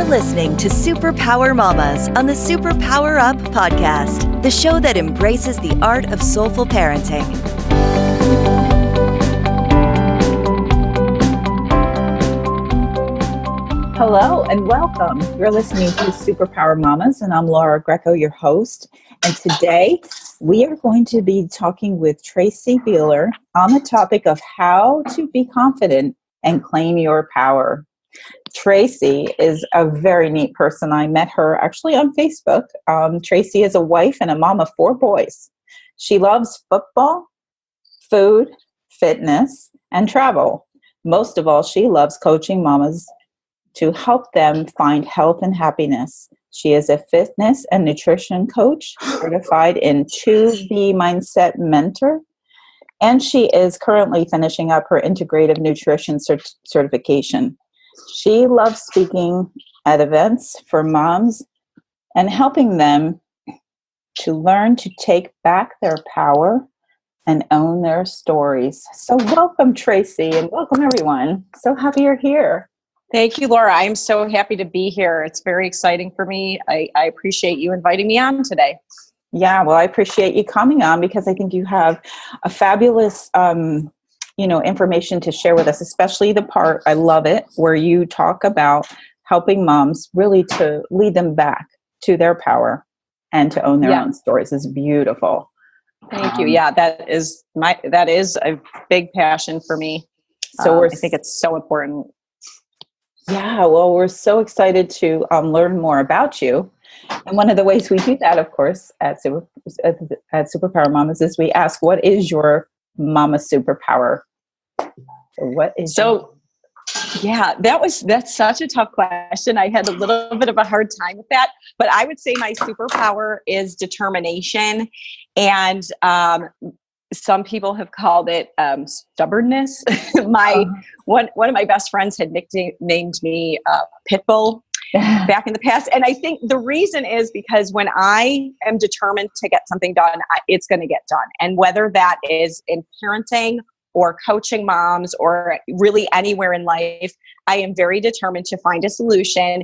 You're listening to SuperPower Mommas on the SuperPower Up podcast, the show that embraces the art of soulful parenting. Hello and welcome. You're listening to SuperPower Mommas, and I'm Laura Greco, your host. And today we are going to be talking with Tracie Bieler on the topic of how to be confident and claim your power. Tracie is a very neat person. I met her actually on Facebook. Tracie is a wife and a mom of 4 boys. She loves football, food, fitness, and travel. Most of all, she loves coaching mamas to help them find health and happiness. She is a fitness and nutrition coach, certified in 2B Mindset Mentor, and she is currently finishing up her integrative nutrition certification. She loves speaking at events for moms and helping them to learn to take back their power and own their stories. So welcome, Tracie, and welcome, everyone. So happy you're here. Thank you, Laura. I'm so happy to be here. It's very exciting for me. I appreciate you inviting me on today. Yeah, well, I appreciate you coming on because I think you have a fabulous information to share with us, especially the part, I love it, where you talk about helping moms really to lead them back to their power and to own their own stories. Is beautiful. Thank you. Yeah, that is a big passion for me. So I think it's so important. Yeah, well, we're so excited to learn more about you. And one of the ways we do that, of course, at SuperPower Mommas is we ask, what is your mama superpower? That's such a tough question. I had a little bit of a hard time with that, but I would say my superpower is determination. And some people have called it stubbornness. One of my best friends had nicknamed me Pitbull back in the past. And I think the reason is because when I am determined to get something done, it's going to get done. And whether that is in parenting or coaching moms or really anywhere in life, I am very determined to find a solution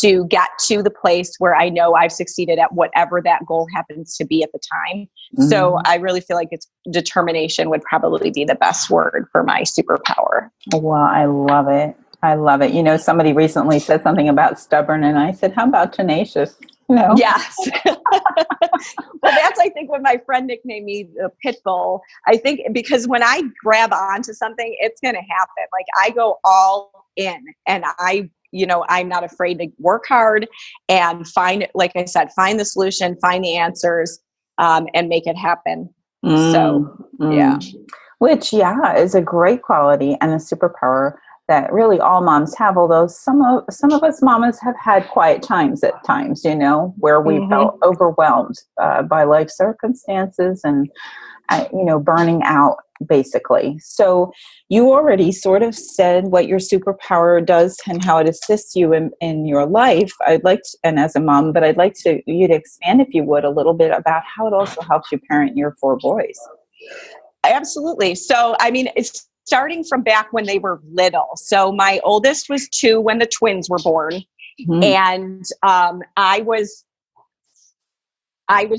to get to the place where I know I've succeeded at whatever that goal happens to be at the time. Mm-hmm. So I really feel like it's determination would probably be the best word for my superpower. Well, I love it. I love it. You know, somebody recently said something about stubborn, and I said, how about tenacious? No. Yes. Well, that's, I think, when my friend nicknamed me the Pitbull. I think because when I grab onto something, it's going to happen. Like I go all in, and I'm not afraid to work hard and find the solution, find the answers, and make it happen. Which is a great quality and a superpower that really all moms have, although some of us mamas have had quiet times at times, where we felt overwhelmed by life circumstances and, burning out, basically. So you already sort of said what your superpower does and how it assists you in your life. And as a mom, but I'd like you to expand, if you would, a little bit about how it also helps you parent your 4 boys. Absolutely. So, it's starting from back when they were little. So my oldest was 2 when the twins were born. Mm-hmm. And I was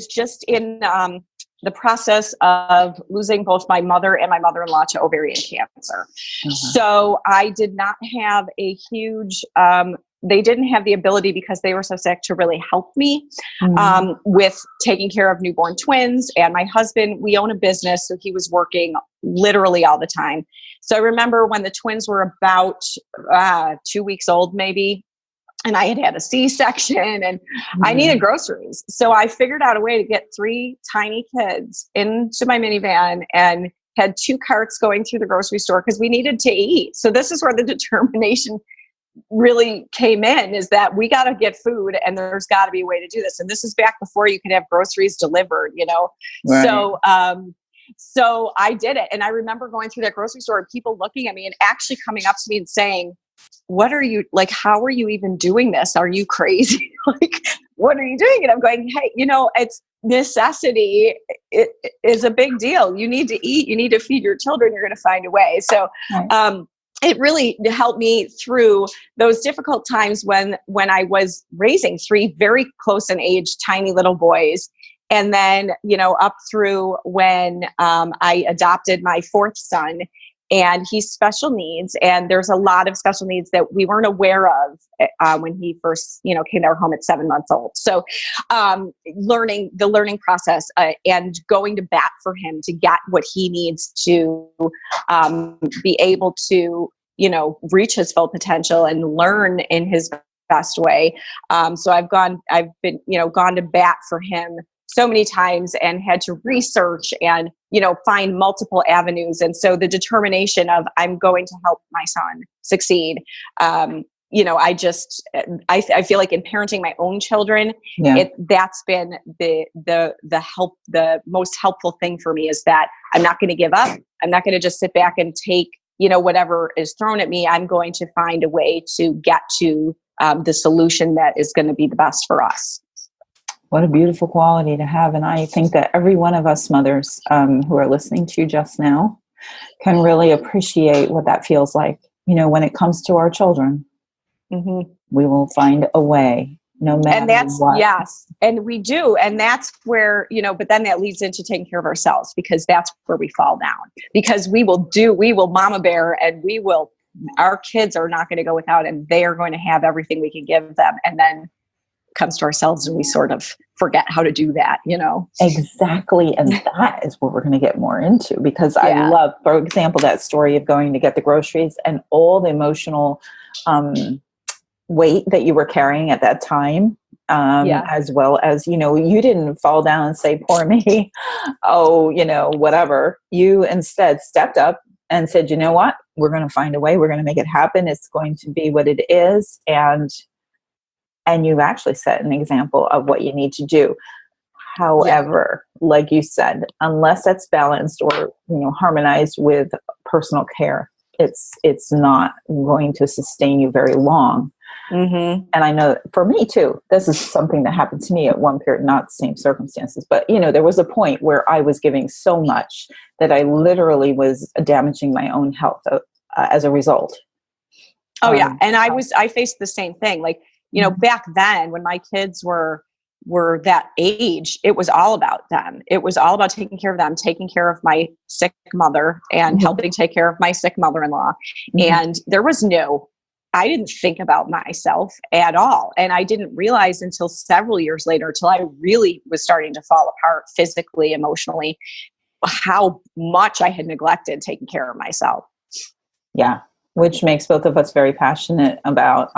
just in the process of losing both my mother and my mother-in-law to ovarian cancer. Mm-hmm. So I did not have a huge, they didn't have the ability because they were so sick to really help me with taking care of newborn twins. And my husband, we own a business, so he was working literally all the time. So I remember when the twins were about 2 weeks old, maybe, and I had a C-section and I needed groceries. So I figured out a way to get 3 tiny kids into my minivan and had 2 carts going through the grocery store because we needed to eat. So this is where the determination really came in, is that we got to get food and there's got to be a way to do this. And this is back before you could have groceries delivered, Right. So I did it. And I remember going through that grocery store and people looking at me and actually coming up to me and saying, what are you, how are you even doing this? Are you crazy? What are you doing? And I'm going, hey, it's necessity. It is a big deal. You need to eat, you need to feed your children. You're going to find a way. So, it really helped me through those difficult times when I was raising 3 very close in age, tiny little boys. And then, up through when I adopted my 4th son, and he's special needs. And there's a lot of special needs that we weren't aware of when he first, came to our home at 7 months old. So learning process and going to bat for him to get what he needs to be able to, reach his full potential and learn in his best way. So I've been gone to bat for him so many times and had to research and, find multiple avenues. And so the determination of I'm going to help my son succeed. I feel like in parenting my own children, that's been the most helpful thing for me, is that I'm not going to give up. I'm not going to just sit back and take, whatever is thrown at me. I'm going to find a way to get to the solution that is going to be the best for us. What a beautiful quality to have. And I think that every one of us mothers who are listening to you just now can really appreciate what that feels like. When it comes to our children, we will find a way, no matter and that's what. Yes. And we do. And that's where, but then that leads into taking care of ourselves, because that's where we fall down, because we will mama bear, and our kids are not going to go without, and they are going to have everything we can give them. And then comes to ourselves and we sort of forget how to do that, Exactly. And that is what we're going to get more into, because I love, for example, that story of going to get the groceries and all the emotional weight that you were carrying at that time. As well as, you didn't fall down and say, poor me, whatever. You instead stepped up and said, you know what, we're going to find a way. We're going to make it happen. It's going to be what it is. And you've actually set an example of what you need to do. However, like you said, unless that's balanced or, harmonized with personal care, it's not going to sustain you very long. And I know for me too, this is something that happened to me at one period, not the same circumstances, but there was a point where I was giving so much that I literally was damaging my own health as a result. And I faced the same thing. Like, back then when my kids were that age, it was all about them. It was all about taking care of them, taking care of my sick mother and helping take care of my sick mother-in-law. And I didn't think about myself at all. And I didn't realize until several years later, till I really was starting to fall apart physically, emotionally, how much I had neglected taking care of myself. Yeah. Which makes both of us very passionate about,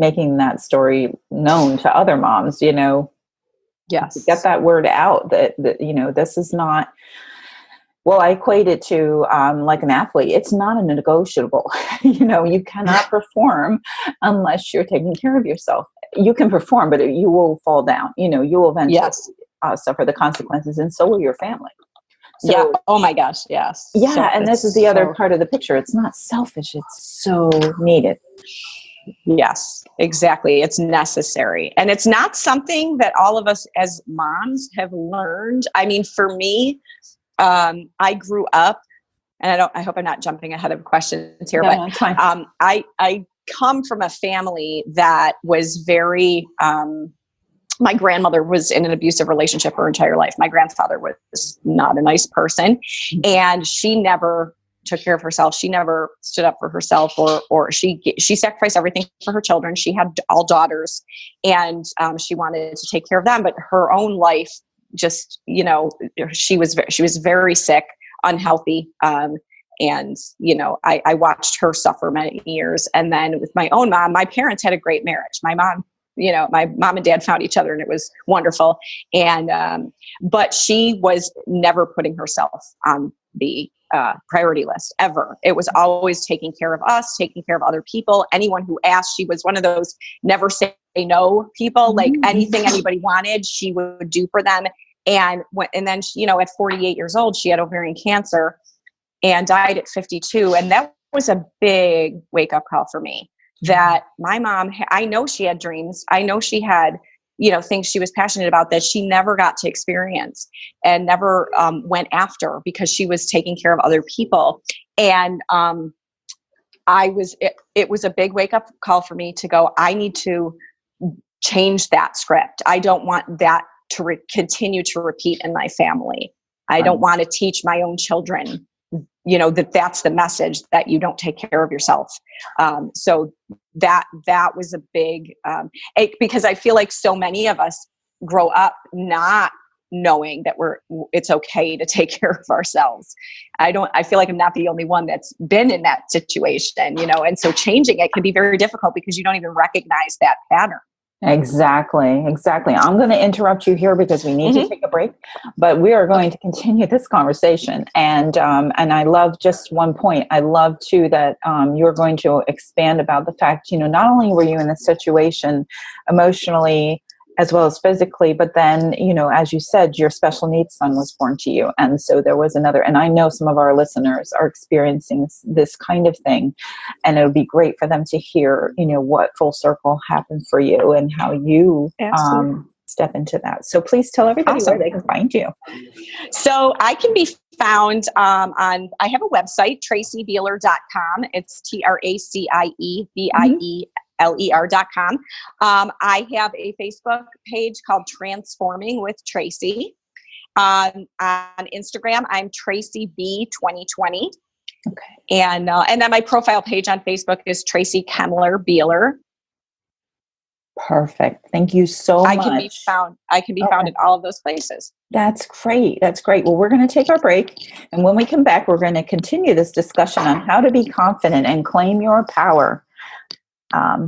making that story known to other moms, Yes. To get that word out that, this is not, well, I equate it to like an athlete. It's not a negotiable. You cannot perform unless you're taking care of yourself. You can perform, but you will fall down. You will eventually suffer the consequences, and so will your family. So, oh my gosh. Yes. Yeah. So and this is the other part of the picture. It's not selfish. It's so needed. Yes, exactly. It's necessary. And it's not something that all of us as moms have learned. I mean, for me, I grew up, and I hope I'm not jumping ahead of questions here, but I come from a family that was very, my grandmother was in an abusive relationship her entire life. My grandfather was not a nice person, and she never took care of herself. She never stood up for herself, or she sacrificed everything for her children. She had all daughters, and she wanted to take care of them, but her own life just, she was very sick, unhealthy. And, I watched her suffer many years. And then with my own mom, my parents had a great marriage. My mom, my mom and dad found each other, and it was wonderful. And, but she was never putting herself on the priority list ever. It was always taking care of us, taking care of other people. Anyone who asked, she was one of those never say no people. Like anything anybody wanted, she would do for them. And then at 48 years old, she had ovarian cancer and died at 52. And that was a big wake up call for me, that my mom, I know she had dreams. I know she had, things she was passionate about that she never got to experience and never went after, because she was taking care of other people. And it was a big wake up call for me to go, I need to change that script. I don't want that to continue to repeat in my family. I don't want to teach my own children, that's the message, that you don't take care of yourself. So that was a big, because I feel like so many of us grow up not knowing that it's okay to take care of ourselves. I feel like I'm not the only one that's been in that situation, and so changing it can be very difficult because you don't even recognize that pattern. Exactly. I'm going to interrupt you here because we need to take a break, but we are going to continue this conversation. And I love just one point. I love too that you're going to expand about the fact, not only were you in this situation emotionally as well as physically, but then, as you said, your special needs son was born to you. And so there was another, and I know some of our listeners are experiencing this kind of thing, and it would be great for them to hear, what full circle happened for you and how you step into that. So please tell everybody where they can find you. So I can be found I have a website, traciebieler.com. It's Traciebieler.com. I have a Facebook page called Transforming with Tracie. On Instagram, I'm Tracie B 2020. Okay. And then my profile page on Facebook is Tracie Kemmler Bieler. Perfect. Thank you so much. I can be found in all of those places. That's great. Well, we're going to take our break. And when we come back, we're going to continue this discussion on how to be confident and claim your power.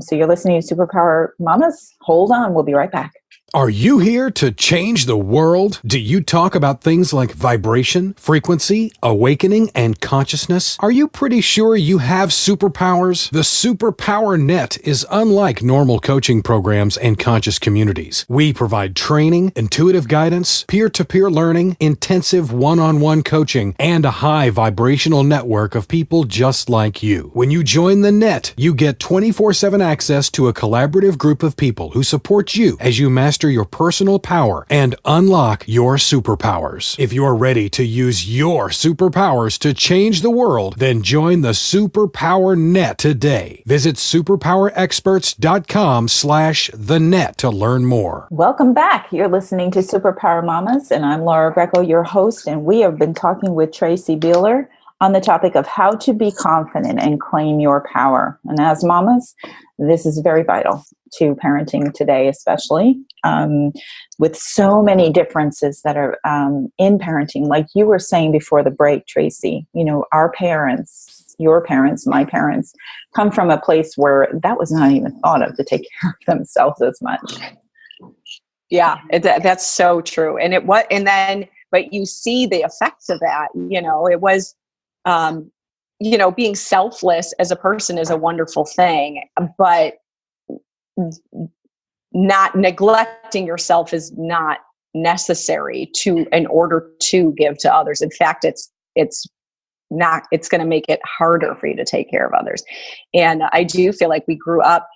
So you're listening to SuperPower Mommas. Hold on. We'll be right back. Are you here to change the world? Do you talk about things like vibration, frequency, awakening, and consciousness? Are you pretty sure you have superpowers? The SuperPower Net is unlike normal coaching programs and conscious communities. We provide training, intuitive guidance, peer-to-peer learning, intensive one-on-one coaching, and a high vibrational network of people just like you. When you join the net, you get 24/7 access to a collaborative group of people who support you as you master your personal power and unlock your superpowers. If you're ready to use your superpowers to change the world, then join the SuperPower Net today. Visit superpowerexperts.com/the-net to learn more. Welcome back. You're listening to SuperPower Mommas, and I'm Laura Greco, your host, and we have been talking with Tracie Bieler on the topic of how to be confident and claim your power. And as mamas, this is very vital to parenting today, especially with so many differences that are in parenting. Like you were saying before the break, Tracie, our parents, your parents, my parents, come from a place where that was not even thought of, to take care of themselves as much. Yeah, that's so true. But you see the effects of that. It was, being selfless as a person is a wonderful thing, but not neglecting yourself is not necessary in order to give to others. In fact, it's going to make it harder for you to take care of others. And I do feel like we grew up,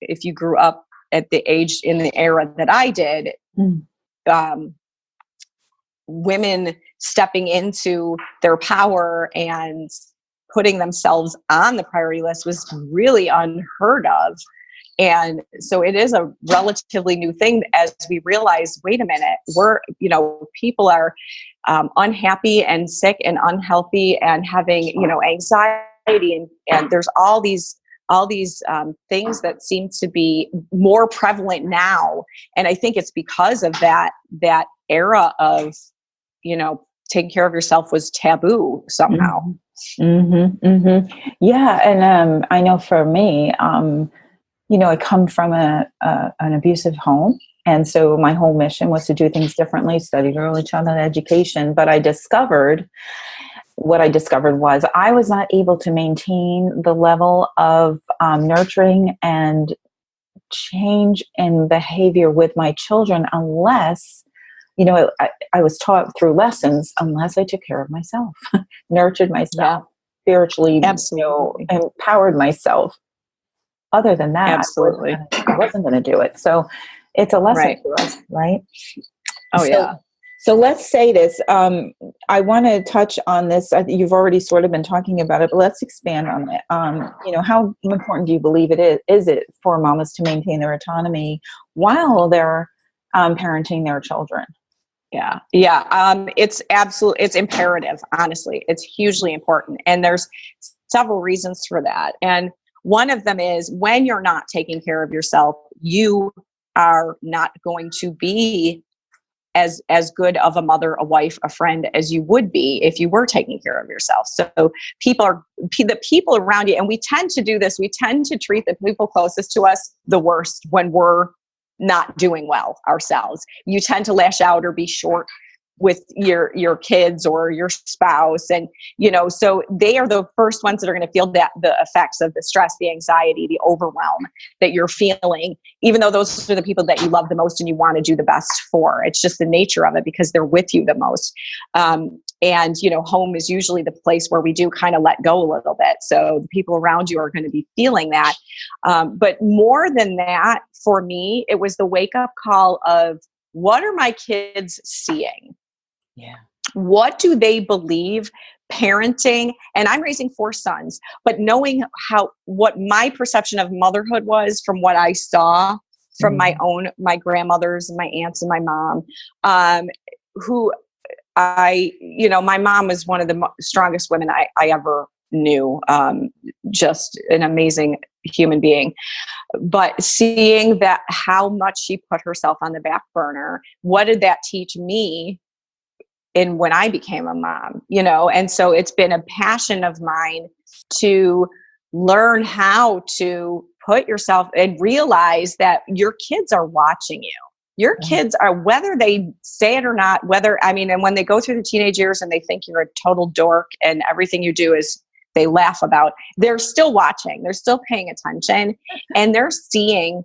if you grew up at the age in the era that I did, women stepping into their power and putting themselves on the priority list was really unheard of. And so it is a relatively new thing as we realize, wait a minute, people are unhappy and sick and unhealthy and having, anxiety and there's all these things that seem to be more prevalent now. And I think it's because of that era of, taking care of yourself was taboo somehow. Mm-hmm, mm-hmm. Yeah. And I know for me, I come from an abusive home. And so my whole mission was to do things differently, studied early childhood education. But what I discovered was I was not able to maintain the level of nurturing and change in behavior with my children unless, I was taught through lessons, unless I took care of myself, nurtured myself, spiritually, empowered myself. Other than that, absolutely, I wasn't going to do it. So it's a lesson to us, right? Oh, yeah. So let's say this. I want to touch on this. You've already sort of been talking about it, but let's expand on it. How important do you believe it is it for mamas to maintain their autonomy while they're parenting their children? Yeah. It's imperative. Honestly, it's hugely important. And there's several reasons for that. And one of them is when you're not taking care of yourself, you are not going to be as good of a mother, a wife, a friend as you would be if you were taking care of yourself. So the people around you, and we tend to do this, we tend to treat the people closest to us the worst when we're not doing well ourselves. You tend to lash out or be short with your kids or your spouse. And, so they are the first ones that are going to feel the effects of the stress, the anxiety, the overwhelm that you're feeling, even though those are the people that you love the most and you want to do the best for. It's just the nature of it because they're with you the most. And, home is usually the place where we do kind of let go a little bit. So the people around you are going to be feeling that. But more than that, for me, it was the wake up call of, what are my kids seeing? Yeah. What do they believe parenting? And I'm raising 4 sons, but knowing what my perception of motherhood was from what I saw from my grandmothers and my aunts and my mom, my mom was one of the strongest women I ever knew, just an amazing human being. But seeing that how much she put herself on the back burner, what did that teach me when I became a mom, and so it's been a passion of mine to learn how to put yourself and realize that your kids are watching you. Your kids are, whether they say it or not, and when they go through the teenage years and they think you're a total dork and everything you do is they laugh about, they're still watching, they're still paying attention, and they're seeing,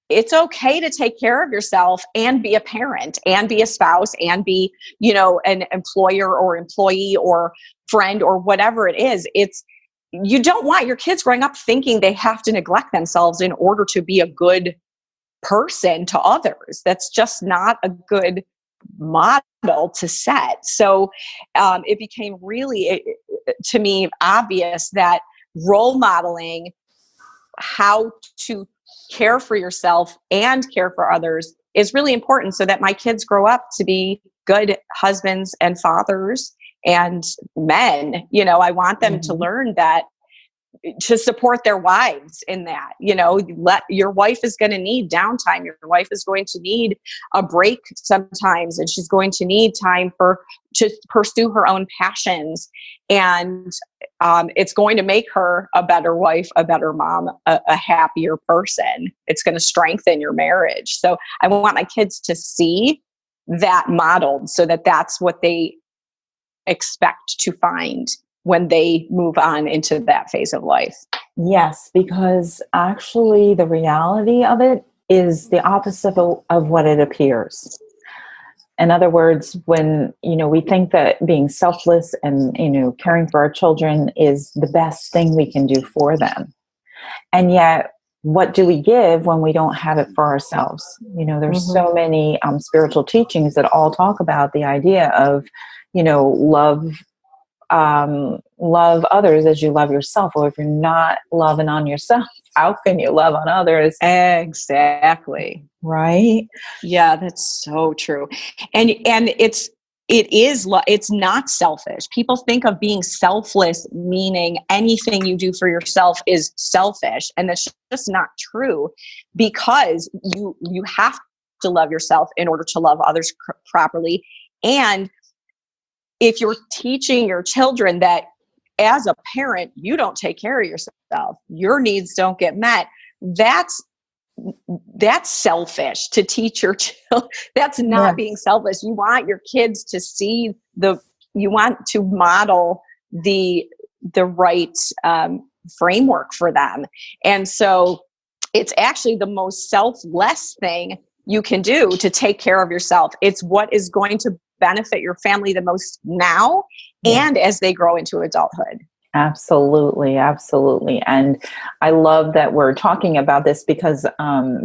it's okay to take care of yourself and be a parent and be a spouse and be, an employer or employee or friend or whatever it is. You don't want your kids growing up thinking they have to neglect themselves in order to be a good person to others. That's just not a good model to set. So it became really, to me, obvious that role modeling how to care for yourself and care for others is really important so that my kids grow up to be good husbands and fathers and men. I want them to learn that, to support their wives in that, your wife is going to need downtime. Your wife is going to need a break sometimes, and she's going to need time to pursue her own passions. And it's going to make her a better wife, a better mom, a happier person. It's going to strengthen your marriage. So I want my kids to see that modeled so that that's what they expect to find when they move on into that phase of life. Yes, because actually the reality of it is the opposite of what it appears. In other words, when, we think that being selfless and, caring for our children is the best thing we can do for them. And yet, what do we give when we don't have it for ourselves? There's so many spiritual teachings that all talk about the idea of, love others as you love yourself. Well, if you're not loving on yourself, how can you love on others? Exactly. Right? Yeah, that's so true. And it's not selfish. People think of being selfless meaning anything you do for yourself is selfish, and that's just not true, because you have to love yourself in order to love others properly. And if you're teaching your children that as a parent, you don't take care of yourself, your needs don't get met, that's selfish to teach your children. That's not being selfish. You want your kids to see you want to model the right framework for them. And so it's actually the most selfless thing you can do to take care of yourself. It's what is going to benefit your family the most now and as they grow into adulthood. Absolutely, absolutely. And I love that we're talking about this because,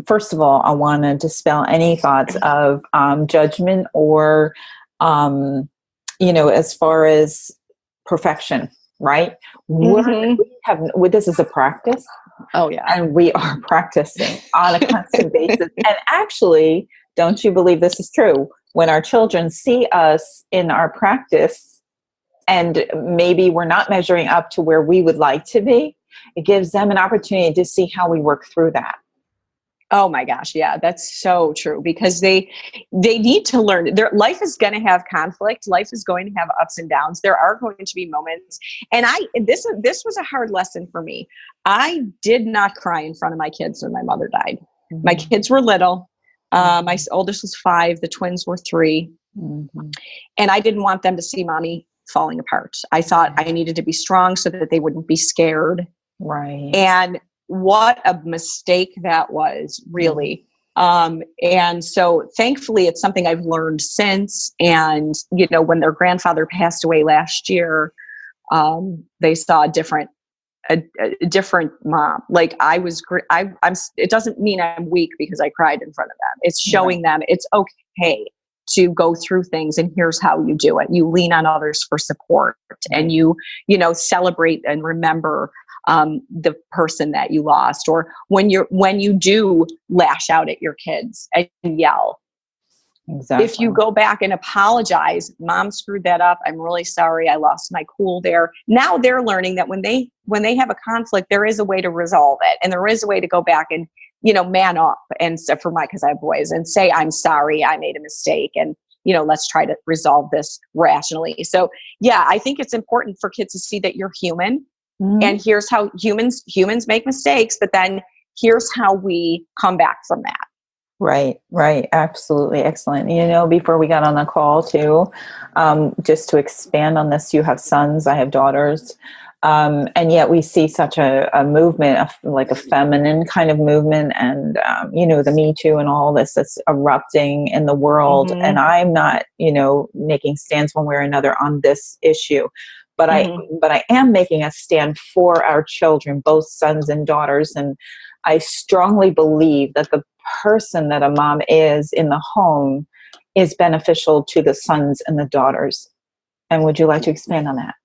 first of all, I want to dispel any thoughts of judgment or, as far as perfection, right? Mm-hmm. This is a practice. Oh, yeah. And we are practicing on a constant basis. And actually, don't you believe this is true? When our children see us in our practice, and maybe we're not measuring up to where we would like to be, it gives them an opportunity to see how we work through that. Oh my gosh. Yeah, that's so true, because they need to learn. Their life is going to have conflict. Life is going to have ups and downs. There are going to be moments. And this was a hard lesson for me. I did not cry in front of my kids when my mother died. Mm-hmm. My kids were little. My oldest was 5. The twins were 3. Mm-hmm. And I didn't want them to see mommy falling apart. I thought I needed to be strong so that they wouldn't be scared. Right. And what a mistake that was, really. And so thankfully it's something I've learned since. And, when their grandfather passed away last year, they saw a different mom. Like I was, it doesn't mean I'm weak because I cried in front of them. It's showing them it's okay to go through things, and here's how you do it. You lean on others for support, and you celebrate and remember the person that you lost, or when you do lash out at your kids and yell. Exactly. If you go back and apologize, mom screwed that up. I'm really sorry. I lost my cool there. Now they're learning that when they have a conflict, there is a way to resolve it, and there is a way to go back and man up, and because I have boys, and say, I'm sorry, I made a mistake, and let's try to resolve this rationally. So yeah, I think it's important for kids to see that you're human. Mm-hmm. And here's how humans make mistakes, but then here's how we come back from that. Right. Absolutely. Excellent. Before we got on the call too, just to expand on this, you have sons, I have daughters. And yet we see such a movement, like a feminine kind of movement, and, the Me Too and all this that's erupting in the world. Mm-hmm. And I'm not, making stands one way or another on this issue. But I am making a stand for our children, both sons and daughters. And I strongly believe that the person that a mom is in the home is beneficial to the sons and the daughters. And would you like to expand on that?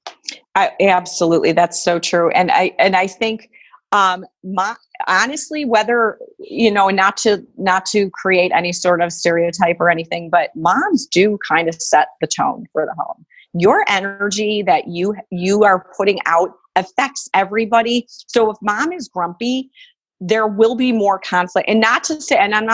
Absolutely. That's so true. And I think, honestly, whether, not to create any sort of stereotype or anything, but moms do kind of set the tone for the home. Your energy that you are putting out affects everybody. So if mom is grumpy, there will be more conflict. And not to say, and I'm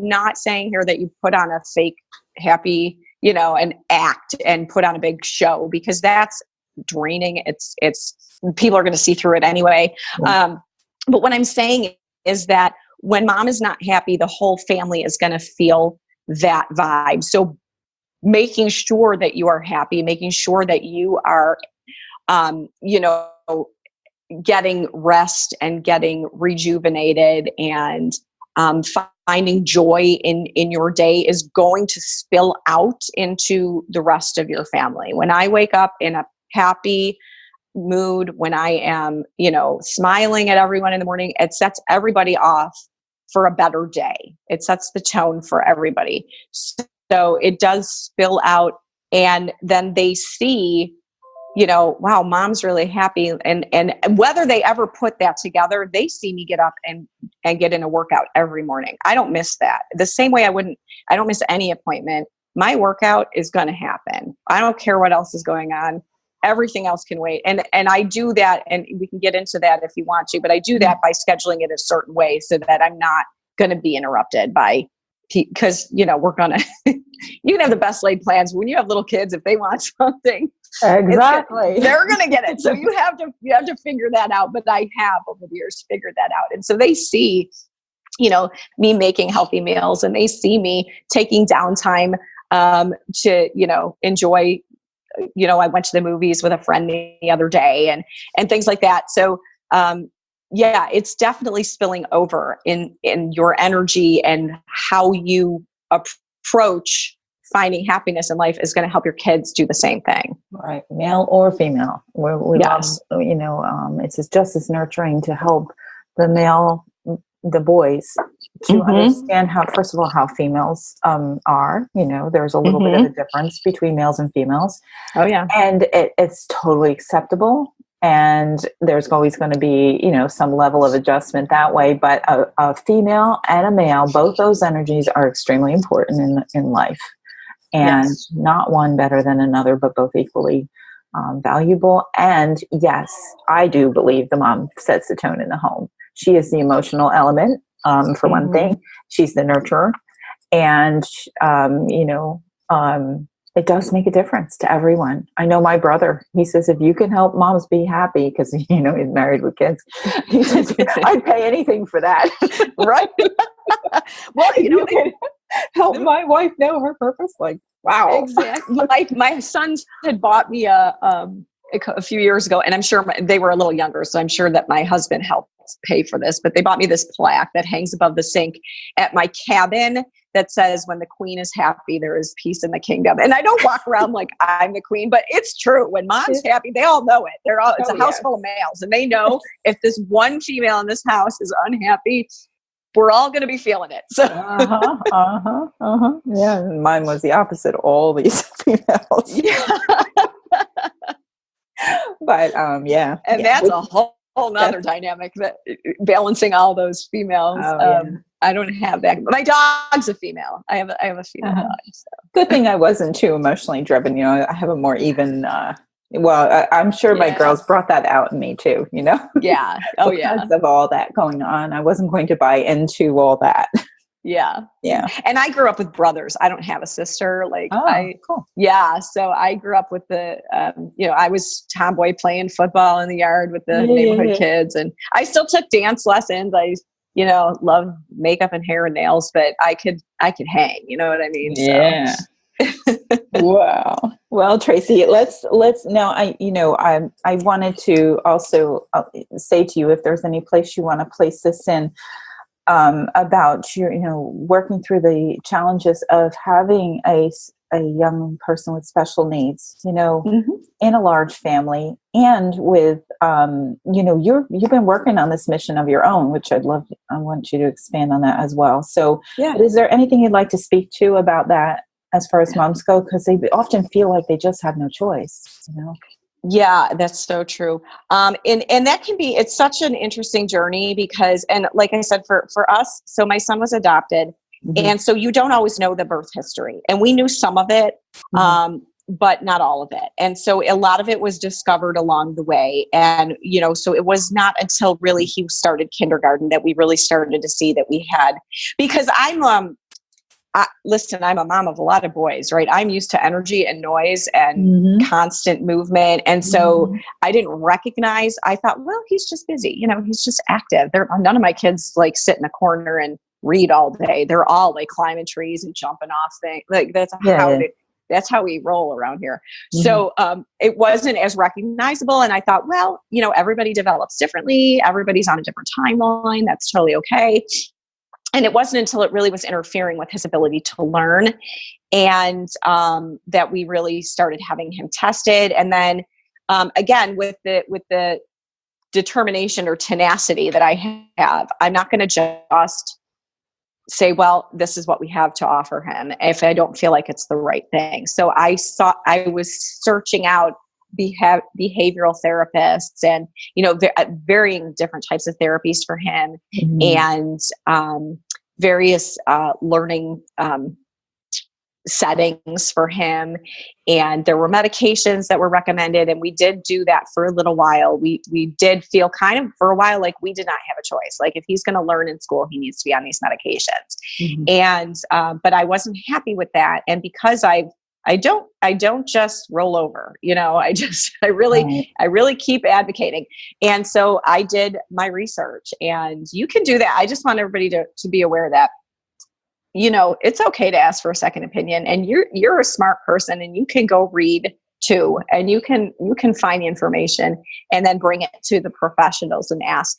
not saying here that you put on a fake happy, an act and put on a big show, because that's draining. It's people are going to see through it anyway. But what I'm saying is that when mom is not happy, the whole family is going to feel that vibe. So making sure that you are happy, making sure that you are, getting rest and getting rejuvenated, and finding joy in your day is going to spill out into the rest of your family. When I wake up in a happy mood, when I am, smiling at everyone in the morning, it sets everybody off for a better day. It sets the tone for everybody. So it does spill out, and then they see, wow, mom's really happy. And whether they ever put that together, they see me get up and get in a workout every morning. I don't miss that. The same way I don't miss any appointment. My workout is going to happen. I don't care what else is going on. Everything else can wait. And I do that, and we can get into that if you want to, but I do that by scheduling it a certain way so that I'm not going to be interrupted by, because, we're going to, you can have the best laid plans. When you have little kids, if they want something, exactly, they're going to get it. So you have to figure that out. But I have over the years figured that out. And so they see, me making healthy meals, and they see me taking downtime to, enjoy, I went to the movies with a friend the other day, and things like that. So, yeah, it's definitely spilling over in your energy and how you approach finding happiness in life is going to help your kids do the same thing. Right. Male or female. We Yes. love, it's just as nurturing to help the boys to understand how, first of all, how females are. There's a little bit of a difference between males and females. Oh, yeah. And it's totally acceptable. And there's always going to be, some level of adjustment that way. But a female and a male, both those energies are extremely important in life. And not one better than another, but both equally valuable. And yes, I do believe the mom sets the tone in the home. She is the emotional element, for one thing. She's the nurturer. And, it does make a difference to everyone. I know my brother, he says, if you can help moms be happy, because, he's married with kids, he says, I'd pay anything for that. Right. Well, you can help my wife know her purpose. Like, wow. Exactly. Like my sons had bought me a few years ago, and I'm sure they were a little younger, so I'm sure that my husband helped pay for this, but they bought me this plaque that hangs above the sink at my cabin that says, when the queen is happy, there is peace in the kingdom. And I don't walk around like I'm the queen, but it's true. When mom's happy, they all know it. It's a house full of males, and they know if this one female in this house is unhappy, we're all going to be feeling it. So, yeah. And mine was the opposite. All these females. Yeah. But yeah. And that's a whole nother dynamic, that balancing all those females. I don't have that. My dog's a female. I have a female dog. So. Good thing I wasn't too emotionally driven. I have a more even. I'm sure my girls brought that out in me too. Yeah. Oh yeah. Because of all that going on, I wasn't going to buy into all that. Yeah. Yeah. And I grew up with brothers. I don't have a sister. Cool. Yeah. So I grew up with I was tomboy playing football in the yard with the neighborhood kids, and I still took dance lessons. I love makeup and hair and nails, but I could hang, you know what I mean? Yeah. So. Wow. Well, Tracie, let's now, I wanted to also say to you, if there's any place you want to place this in, about your, working through the challenges of having a young person with special needs, in a large family, and with, you've been working on this mission of your own, which I want you to expand on that as well. So is there anything you'd like to speak to about that as far as moms go? Because they often feel like they just have no choice, Yeah, that's so true. And that can be, it's such an interesting journey because, and like I said, for us, so my son was adopted. And so you don't always know the birth history, and we knew some of it, but not all of it. And so a lot of it was discovered along the way. And, so it was not until really he started kindergarten that we really started to see that we had, because I'm a mom of a lot of boys, right? I'm used to energy and noise and constant movement. And so I didn't recognize, I thought, well, he's just busy. He's just active. None of my kids like sit in a corner and read all day. They're all like climbing trees and jumping off things. Like that's how we roll around here. So it wasn't as recognizable. And I thought, well, everybody develops differently. Everybody's on a different timeline. That's totally okay. And it wasn't until it really was interfering with his ability to learn, and that we really started having him tested. And then again, with the determination or tenacity that I have, I'm not going to just say, well, this is what we have to offer him if I don't feel like it's the right thing. So I was searching out behavioral therapists and, varying different types of therapies for him, and various learning settings for him. And there were medications that were recommended, and we did do that for a little while. We did feel kind of for a while like we did not have a choice. Like if he's going to learn in school, he needs to be on these medications. And but I wasn't happy with that. And because I don't just roll over, I really keep advocating. And so I did my research, and you can do that. I just want everybody to be aware that, it's okay to ask for a second opinion, and you're a smart person, and you can go read too, and you can find information and then bring it to the professionals and ask,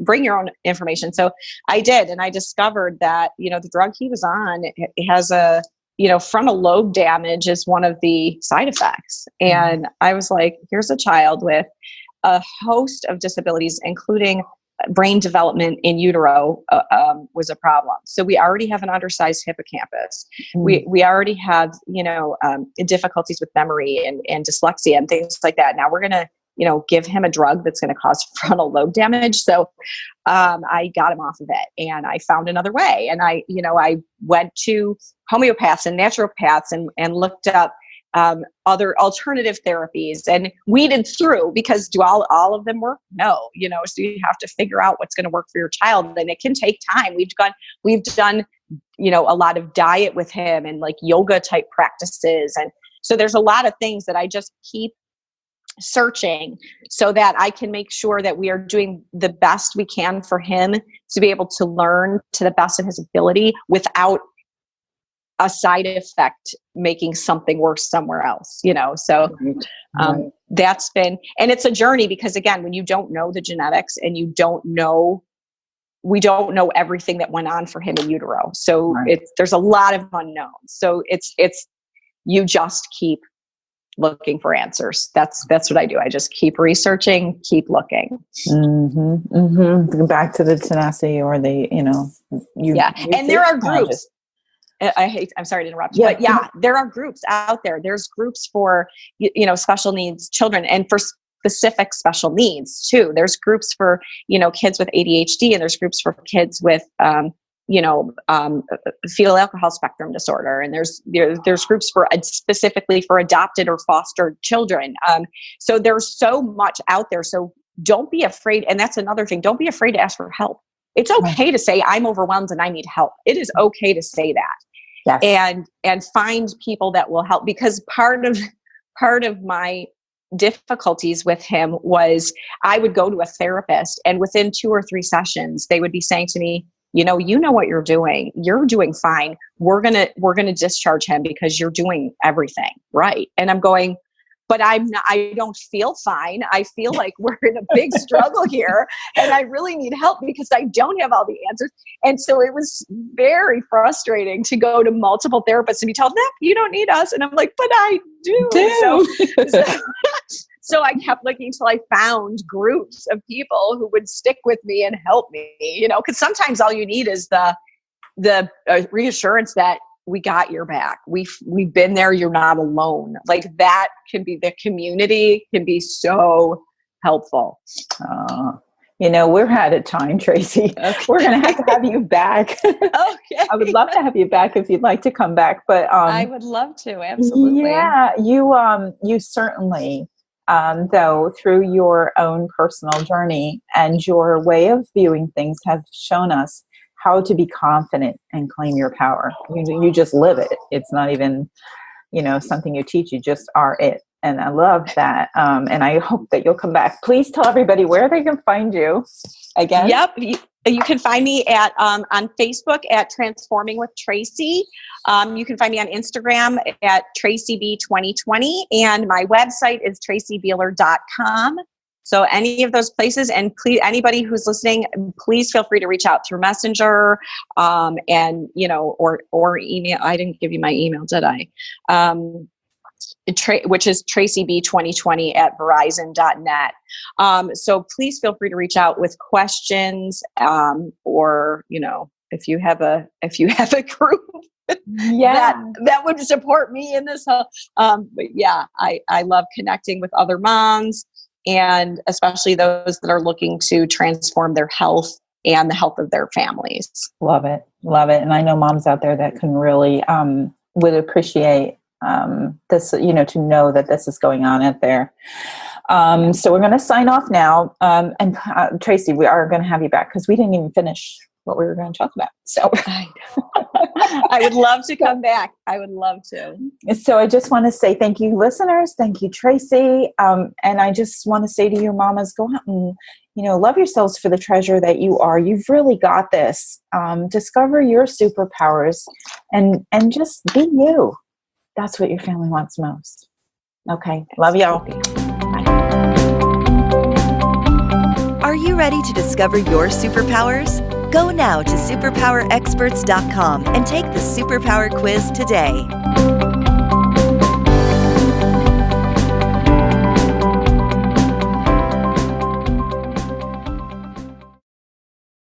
bring your own information. So I did, and I discovered that, the drug he was on, it has a frontal lobe damage is one of the side effects. And I was like, here's a child with a host of disabilities, including brain development in utero was a problem. So we already have an undersized hippocampus. We already have, difficulties with memory and dyslexia and things like that. Now we're going to, give him a drug that's going to cause frontal lobe damage. So I got him off of it, and I found another way. And I went to homeopaths and naturopaths and looked up other alternative therapies and weeded through, because do all of them work? No, so you have to figure out what's going to work for your child, and it can take time. We've done, a lot of diet with him and like yoga type practices. And so there's a lot of things that I just keep searching so that I can make sure that we are doing the best we can for him to be able to learn to the best of his ability without a side effect making something worse somewhere else, so that's been, and it's a journey, because again, when you don't know the genetics and we don't know everything that went on for him in utero. So there's a lot of unknowns. So it's, you just keep looking for answers. That's what I do. I just keep researching, keep looking. Back to the tenacity or the, and there are groups. I'm sorry to interrupt, but there are groups out there. There's groups for, special needs children and for specific special needs too. There's groups for, kids with ADHD, and there's groups for kids with, fetal alcohol spectrum disorder. And there's groups for specifically for adopted or fostered children. So there's so much out there. So don't be afraid. And that's another thing. Don't be afraid to ask for help. It's okay to say, I'm overwhelmed and I need help. It is okay to say that. Yes. And find people that will help, because part of my difficulties with him was I would go to a therapist, and within 2 or 3 sessions, they would be saying to me, you know what you're doing. You're doing fine. We're going to discharge him because you're doing everything right. And I'm going, but I don't feel fine. I feel like we're in a big struggle here, and I really need help because I don't have all the answers. And so it was very frustrating to go to multiple therapists and be told, no, you don't need us. And I'm like, but I do. So I kept looking until I found groups of people who would stick with me and help me, because sometimes all you need is the reassurance that we got your back. We've been there. You're not alone. Like that can be, the community can be so helpful. We're out of time, Tracie. Okay. We're going to have you back. Okay. I would love to have you back if you'd like to come back, but I would love to. Absolutely. Yeah, you certainly, though, through your own personal journey and your way of viewing things, have shown us how to be confident and claim your power. You just live it. It's not even, something you teach. You just are it. And I love that. And I hope that you'll come back. Please tell everybody where they can find you again. Yep. You can find me at on Facebook at Transforming with Tracie. You can find me on Instagram at TracieB2020. And my website is traciebieler.com. So any of those places, and please, anybody who's listening, please feel free to reach out through Messenger, and or email. I didn't give you my email, did I? Which is TracieB2020 at Verizon.net. So please feel free to reach out with questions, or if you have a group that would support me in this. But yeah, I love connecting with other moms, and especially those that are looking to transform their health and the health of their families. Love it. And I know moms out there that can really would appreciate this, to know that this is going on out there. So we're going to sign off now. And Tracie, we are going to have you back because we didn't even finish what we were going to talk about. So I would love to come back. I would love to. So I just want to say thank you, listeners. Thank you, Tracie. And I just want to say to you, mamas, go out and, love yourselves for the treasure that you are. You've really got this. Discover your superpowers and just be you. That's what your family wants most. Okay. Love y'all. Bye. Are you ready to discover your superpowers? Go now to superpowerexperts.com and take the Superpower quiz today.